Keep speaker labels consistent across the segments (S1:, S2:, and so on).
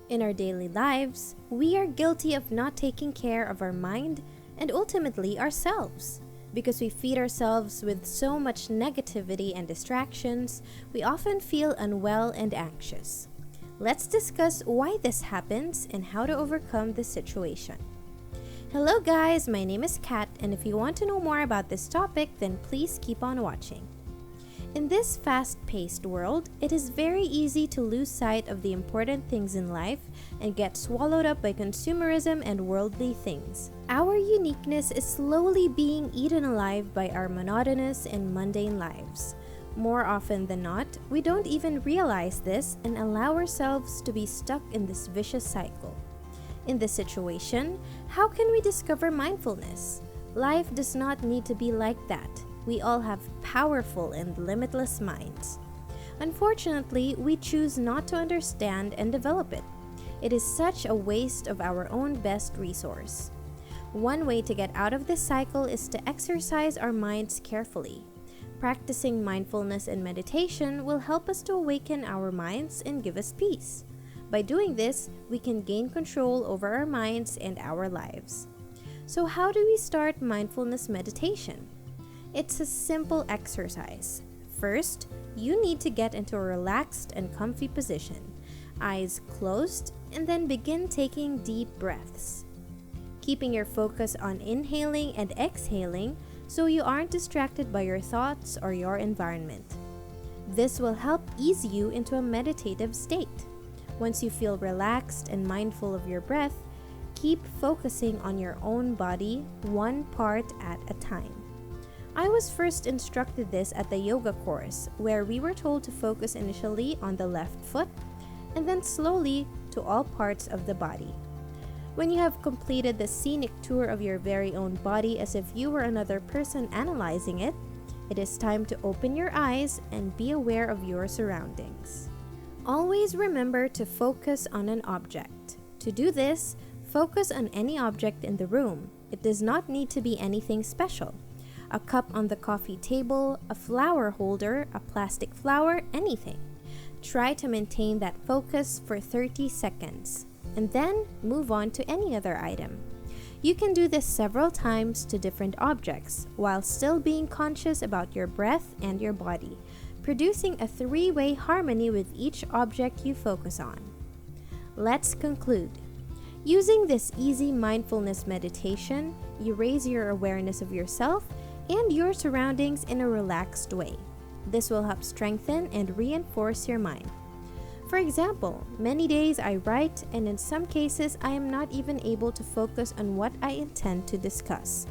S1: In our daily lives, we are guilty of not taking care of our mind and ultimately ourselves. Because we feed ourselves with so much negativity and distractions, we often feel unwell and anxious. Let's discuss why this happens and how to overcome this situation. Hello guys, my name is Kat, and if you want to know more about this topic, then please keep on watching. In this fast-paced world, it is very easy to lose sight of the important things in life and get swallowed up by consumerism and worldly things. Our uniqueness is slowly being eaten alive by our monotonous and mundane lives. More often than not, we don't even realize this and allow ourselves to be stuck in this vicious cycle. In this situation, how can we discover mindfulness? Life does not need to be like that. We all have powerful and limitless minds. Unfortunately, we choose not to understand and develop it. It is such a waste of our own best resource. One way to get out of this cycle is to exercise our minds carefully. Practicing mindfulness and meditation will help us to awaken our minds and give us peace. By doing this, we can gain control over our minds and our lives. So how do we start mindfulness meditation? It's a simple exercise. First, you need to get into a relaxed and comfy position, eyes closed, and then begin taking deep breaths. Keeping your focus on inhaling and exhaling so you aren't distracted by your thoughts or your environment. This will help ease you into a meditative state. Once you feel relaxed and mindful of your breath, keep focusing on your own body, one part at a time. I was first instructed this at the yoga course, where we were told to focus initially on the left foot and then slowly to all parts of the body. When you have completed the scenic tour of your very own body as if you were another person analyzing it, it is time to open your eyes and be aware of your surroundings. Always remember to focus on an object. To do this, focus on any object in the room. It does not need to be anything special. A cup on the coffee table, a flower holder, a plastic flower, anything. Try to maintain that focus for 30 seconds, and then move on to any other item. You can do this several times to different objects, while still being conscious about your breath and your body, producing a three-way harmony with each object you focus on. Let's conclude. Using this easy mindfulness meditation, you raise your awareness of yourself and your surroundings in a relaxed way. This will help strengthen and reinforce your mind. For example, many days I write, and in some cases I am not even able to focus on what I intend to discuss.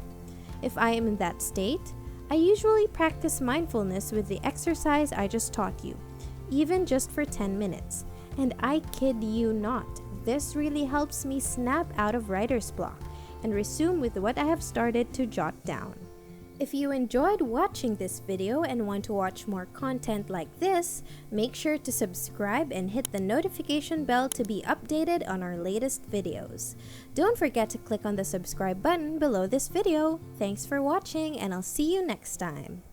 S1: If I am in that state, I usually practice mindfulness with the exercise I just taught you, even just for 10 minutes. And I kid you not, this really helps me snap out of writer's block and resume with what I have started to jot down. If you enjoyed watching this video and want to watch more content like this, make sure to subscribe and hit the notification bell to be updated on our latest videos. Don't forget to click on the subscribe button below this video. Thanks for watching, and I'll see you next time.